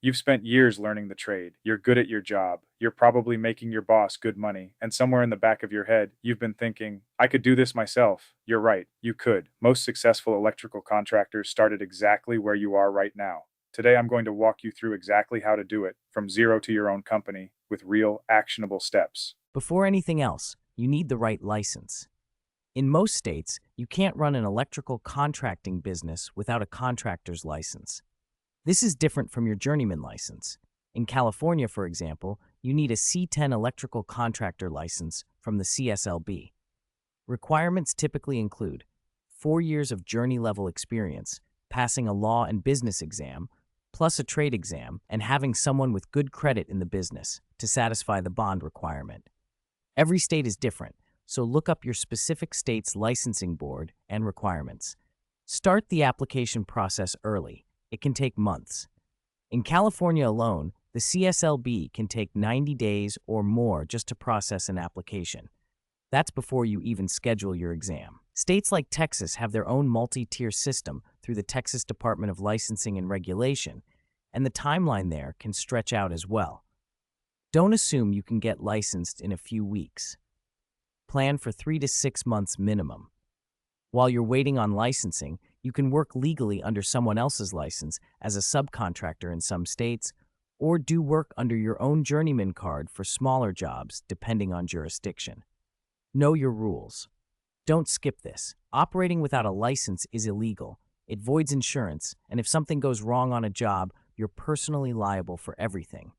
You've spent years learning the trade. You're good at your job. You're probably making your boss good money. And somewhere in the back of your head, you've been thinking, I could do this myself. You're right, you could. Most successful electrical contractors started exactly where you are right now. Today, I'm going to walk you through exactly how to do it from zero to your own company with real, actionable steps. Before anything else, you need the right license. In most states, you can't run an electrical contracting business without a contractor's license. This is different from your journeyman license. In California, for example, you need a C10 electrical contractor license from the CSLB. Requirements typically include 4 years of journey level experience, passing a law and business exam, plus a trade exam, and having someone with good credit in the business to satisfy the bond requirement. Every state is different, so look up your specific state's licensing board and requirements. Start the application process early. It can take months. In California alone, the CSLB can take 90 days or more just to process an application. That's before you even schedule your exam. States like Texas have their own multi-tier system through the Texas Department of Licensing and Regulation, and the timeline there can stretch out as well. Don't assume you can get licensed in a few weeks. Plan for 3 to 6 months minimum. While you're waiting on licensing, you can work legally under someone else's license as a subcontractor in some states, or do work under your own journeyman card for smaller jobs depending on jurisdiction. Know your rules. Don't skip this. Operating without a license is illegal. It voids insurance, and if something goes wrong on a job, you're personally liable for everything.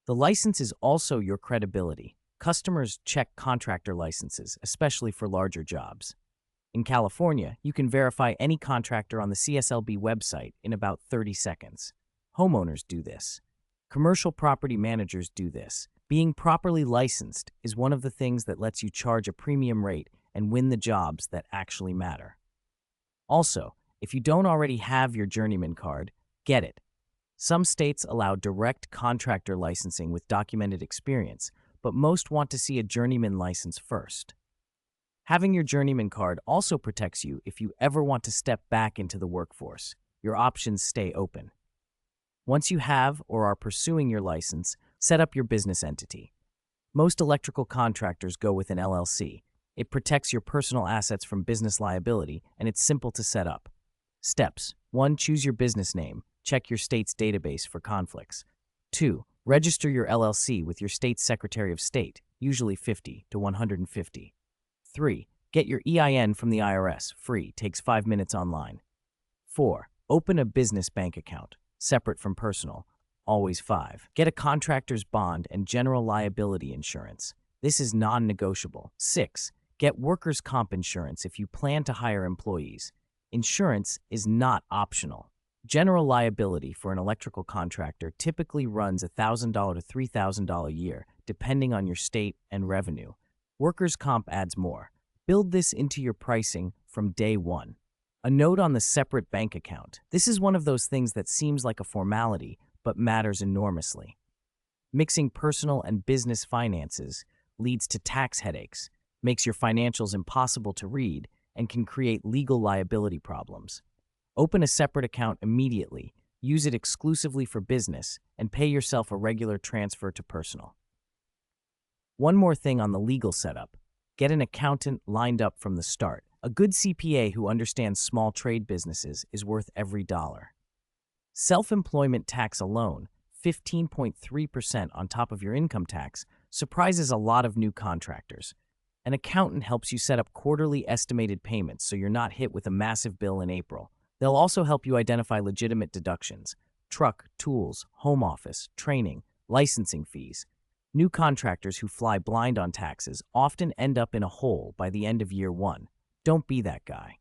The license is also your credibility. Customers check contractor licenses, especially for larger jobs. In California, you can verify any contractor on the CSLB website in about 30 seconds. Homeowners do this. Commercial property managers do this. Being properly licensed is one of the things that lets you charge a premium rate and win the jobs that actually matter. Also, if you don't already have your journeyman card, get it. Some states allow direct contractor licensing with documented experience, but most want to see a journeyman license first. Having your journeyman card also protects you if you ever want to step back into the workforce. Your options stay open. Once you have or are pursuing your license, set up your business entity. Most electrical contractors go with an LLC. It protects your personal assets from business liability, and it's simple to set up. Steps: 1. Choose your business name. Check your state's database for conflicts. 2. Register your LLC with your state's Secretary of State, usually 50 to 150. 3. Get your EIN from the IRS, free, takes 5 minutes online. 4. Open a business bank account, separate from personal, always 5. Get a contractor's bond and general liability insurance. This is non-negotiable. 6. Get workers' comp insurance if you plan to hire employees. Insurance is not optional. General liability for an electrical contractor typically runs $1,000 to $3,000 a year, depending on your state and revenue. Workers' comp adds more. Build this into your pricing from day one. A note on the separate bank account. This is one of those things that seems like a formality, but matters enormously. Mixing personal and business finances leads to tax headaches, makes your financials impossible to read, and can create legal liability problems. Open a separate account immediately, use it exclusively for business, and pay yourself a regular transfer to personal. One more thing on the legal setup. Get an accountant lined up from the start. A good CPA who understands small trade businesses is worth every dollar. Self-employment tax alone, 15.3% on top of your income tax, surprises a lot of new contractors. An accountant helps you set up quarterly estimated payments so you're not hit with a massive bill in April. They'll also help you identify legitimate deductions: truck, tools, home office, training, licensing fees. New contractors who fly blind on taxes often end up in a hole by the end of year one. Don't be that guy.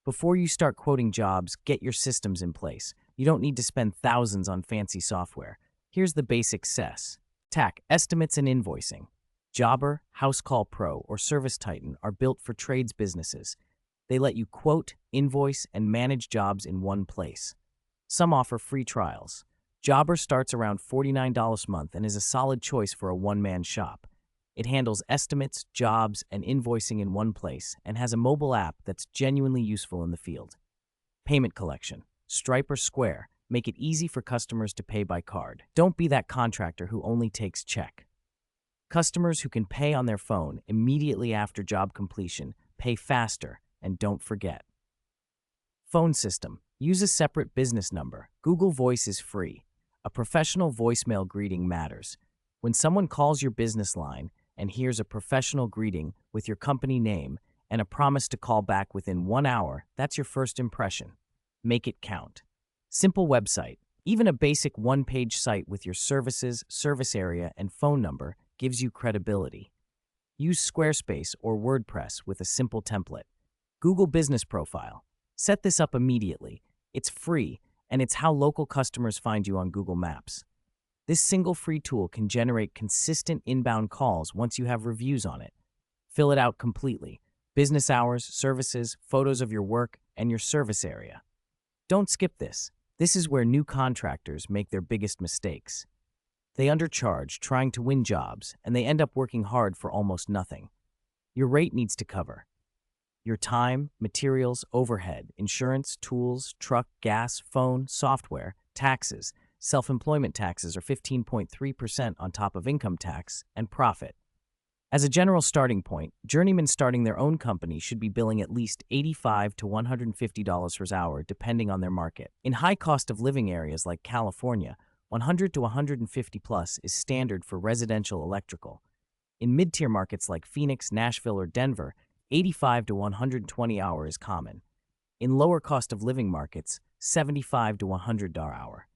Before you start quoting jobs, get your systems in place. You don't need to spend thousands on fancy software. Here's the basic cess. TAC, estimates and invoicing. Jobber, House Call Pro, or Service Titan are built for trades businesses. They let you quote, invoice, and manage jobs in one place. Some offer free trials. Jobber starts around $49 a month and is a solid choice for a one-man shop. It handles estimates, jobs, and invoicing in one place and has a mobile app that's genuinely useful in the field. Payment collection. Stripe or Square. Make it easy for customers to pay by card. Don't be that contractor who only takes check. Customers who can pay on their phone immediately after job completion pay faster, and don't forget. Phone system. Use a separate business number. Google Voice is free. A professional voicemail greeting matters. When someone calls your business line and hears a professional greeting with your company name and a promise to call back within 1 hour, that's your first impression. Make it count. Simple website. Even a basic one-page site with your services, service area, and phone number gives you credibility. Use Squarespace or WordPress with a simple template. Google Business Profile. Set this up immediately. It's free, and it's how local customers find you on Google Maps. This single free tool can generate consistent inbound calls once you have reviews on it. Fill it out completely. Business hours, services, photos of your work, and your service area. Don't skip this. This is where new contractors make their biggest mistakes. They undercharge trying to win jobs, and they end up working hard for almost nothing. Your rate needs to cover your time, materials, overhead, insurance, tools, truck, gas, phone, software, taxes. Self-employment taxes are 15.3% on top of income tax, and profit. As a general starting point, journeymen starting their own company should be billing at least $85 to $150 per hour depending on their market. In high cost of living areas like California, 100 to 150 plus is standard for residential electrical. In mid-tier markets like Phoenix, Nashville, or Denver, 85 to 120 hour is common. In lower cost of living markets, 75 to $100 hour.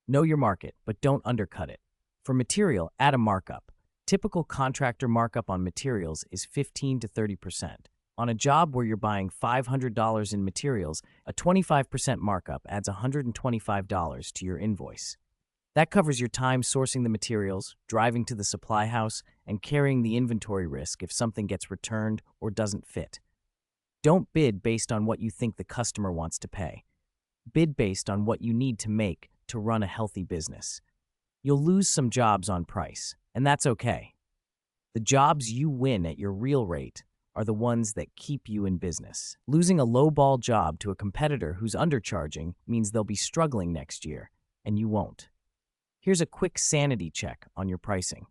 Know your market, but don't undercut it. For material, add a markup. Typical contractor markup on materials is 15 to 30%. On a job where you're buying $500 in materials, a 25% markup adds $125 to your invoice. That covers your time sourcing the materials, driving to the supply house, and carrying the inventory risk if something gets returned or doesn't fit. Don't bid based on what you think the customer wants to pay. Bid based on what you need to make to run a healthy business. You'll lose some jobs on price, and that's okay. The jobs you win at your real rate are the ones that keep you in business. Losing a low-ball job to a competitor who's undercharging means they'll be struggling next year, and you won't. Here's a quick sanity check on your pricing.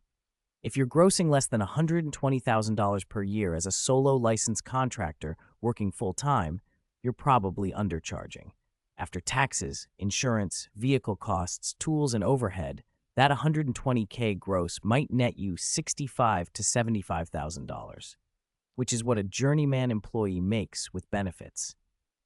If you're grossing less than $120,000 per year as a solo licensed contractor working full-time, you're probably undercharging. After taxes, insurance, vehicle costs, tools, and overhead, that $120K gross might net you $65,000 to $75,000, which is what a journeyman employee makes with benefits.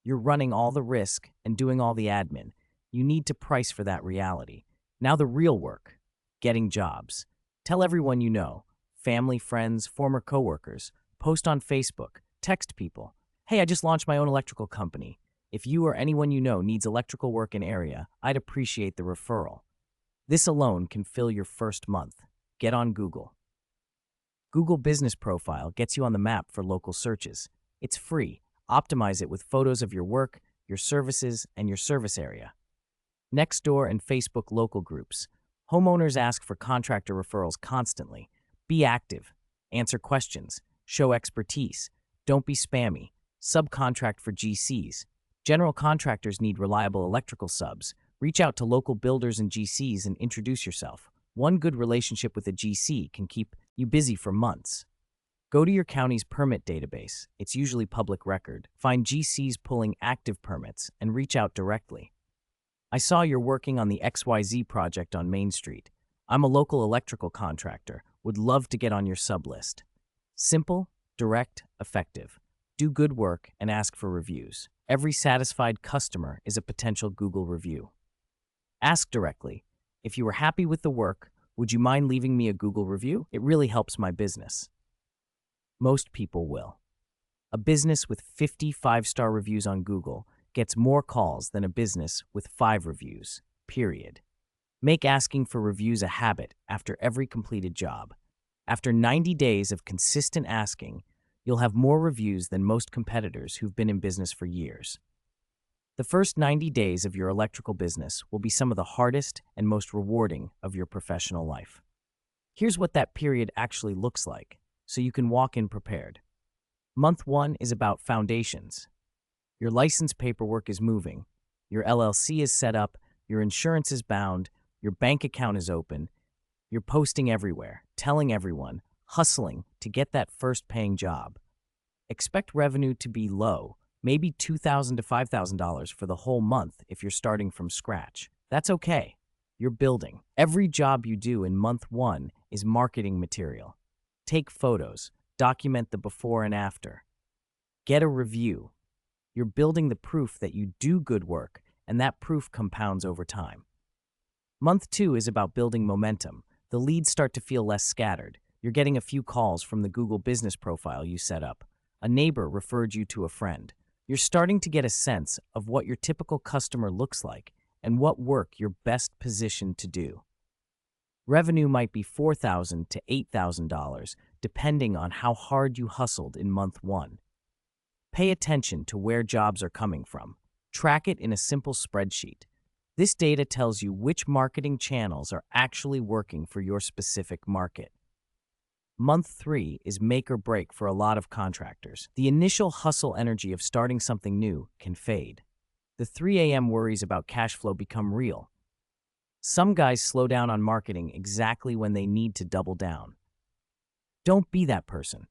You're running all the risk and doing all the admin. You need to price for that reality. Now the real work, getting jobs. Tell everyone you know, family, friends, former coworkers, post on Facebook, text people. Hey, I just launched my own electrical company. If you or anyone you know needs electrical work in area, I'd appreciate the referral. This alone can fill your first month. Get on Google. Google Business Profile gets you on the map for local searches. It's free. Optimize it with photos of your work, your services, and your service area. Nextdoor and Facebook local groups. Homeowners ask for contractor referrals constantly. Be active. Answer questions. Show expertise. Don't be spammy. Subcontract for GCs. General contractors need reliable electrical subs. Reach out to local builders and GCs and introduce yourself. One good relationship with a GC can keep you busy for months. Go to your county's permit database. It's usually public record. Find GCs pulling active permits and reach out directly. I saw you're working on the XYZ project on Main Street. I'm a local electrical contractor. Would love to get on your sub list. Simple, direct, effective. Do good work and ask for reviews. Every satisfied customer is a potential Google review. Ask directly. If you were happy with the work, would you mind leaving me a Google review? It really helps my business. Most people will. A business with 50 five-star reviews on Google gets more calls than a business with 5 reviews, period. Make asking for reviews a habit after every completed job. After 90 days of consistent asking, you'll have more reviews than most competitors who've been in business for years. The first 90 days of your electrical business will be some of the hardest and most rewarding of your professional life. Here's what that period actually looks like, so you can walk in prepared. Month 1 is about foundations. Your license paperwork is moving. Your LLC is set up. Your insurance is bound, your bank account is open, you're posting everywhere, telling everyone, hustling to get that first paying job. Expect revenue to be low, maybe $2,000 to $5,000 for the whole month if you're starting from scratch. That's okay. You're building. Every job you do in month one is marketing material. Take photos, document the before and after. Get a review. You're building the proof that you do good work, and that proof compounds over time. Month two is about building momentum. The leads start to feel less scattered. You're getting a few calls from the Google business profile you set up. A neighbor referred you to a friend. You're starting to get a sense of what your typical customer looks like and what work you're best positioned to do. Revenue might be $4,000 to $8,000, depending on how hard you hustled in month one. Pay attention to where jobs are coming from. Track it in a simple spreadsheet. This data tells you which marketing channels are actually working for your specific market. Month three is make or break for a lot of contractors. The initial hustle energy of starting something new can fade. The 3 a.m. worries about cash flow become real. Some guys slow down on marketing exactly when they need to double down. Don't be that person.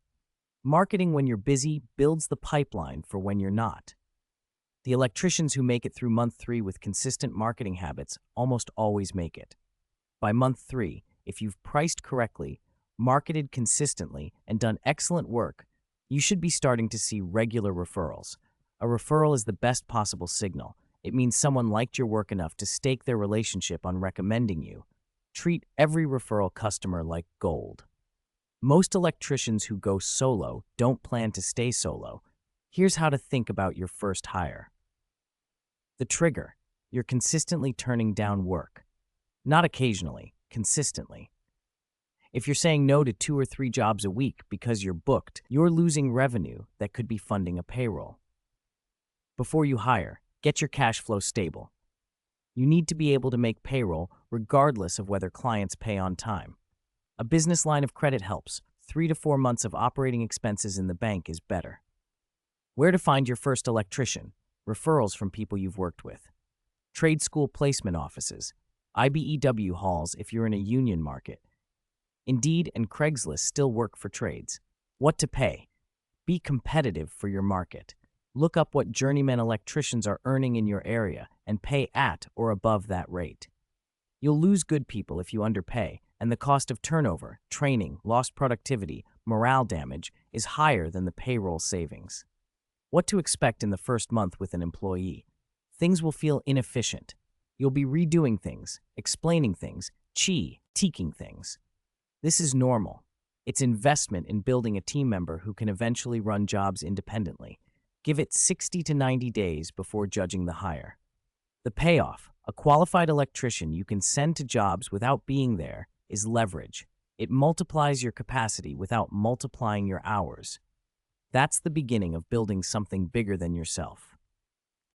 Marketing when you're busy builds the pipeline for when you're not. The electricians who make it through month three with consistent marketing habits almost always make it. By month three, if you've priced correctly, marketed consistently, and done excellent work, you should be starting to see regular referrals. A referral is the best possible signal. It means someone liked your work enough to stake their relationship on recommending you. Treat every referral customer like gold. Most electricians who go solo don't plan to stay solo. Here's how to think about your first hire. The trigger: you're consistently turning down work. Not occasionally, consistently. If you're saying no to 2 or 3 jobs a week because you're booked, you're losing revenue that could be funding a payroll. Before you hire, get your cash flow stable. You need to be able to make payroll regardless of whether clients pay on time. A business line of credit helps. 3 to 4 months of operating expenses in the bank is better. Where to find your first electrician? Referrals from people you've worked with. Trade school placement offices. IBEW halls if you're in a union market. Indeed and Craigslist still work for trades. What to pay? Be competitive for your market. Look up what journeyman electricians are earning in your area and pay at or above that rate. You'll lose good people if you underpay, and the cost of turnover, training, lost productivity, morale damage is higher than the payroll savings. What to expect in the first month with an employee? Things will feel inefficient. You'll be redoing things, explaining things, critiquing things. This is normal. It's investment in building a team member who can eventually run jobs independently. Give it 60 to 90 days before judging the hire. The payoff: a qualified electrician you can send to jobs without being there is leverage. It multiplies your capacity without multiplying your hours. That's the beginning of building something bigger than yourself.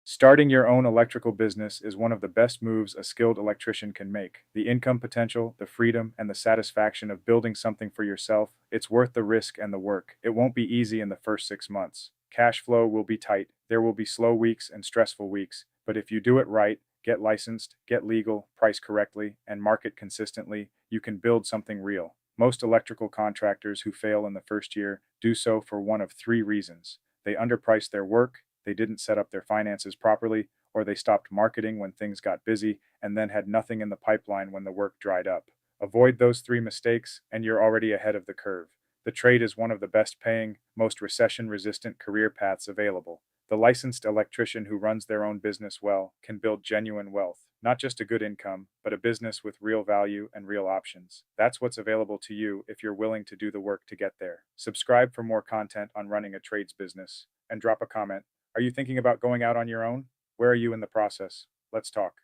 Starting your own electrical business is one of the best moves a skilled electrician can make. The income potential, the freedom, and the satisfaction of building something for yourself, it's worth the risk and the work. It won't be easy in the first 6 months. Cash flow will be tight. There will be slow weeks and stressful weeks. But if you do it right, get licensed, get legal, price correctly, and market consistently, you can build something real. Most electrical contractors who fail in the first year do so for one of 3 reasons. They underpriced their work, they didn't set up their finances properly, or they stopped marketing when things got busy and then had nothing in the pipeline when the work dried up. Avoid those 3 mistakes, and you're already ahead of the curve. The trade is one of the best paying, most recession-resistant career paths available. The licensed electrician who runs their own business well can build genuine wealth, not just a good income, but a business with real value and real options. That's what's available to you if you're willing to do the work to get there. Subscribe for more content on running a trades business, and drop a comment. Are you thinking about going out on your own? Where are you in the process? Let's talk.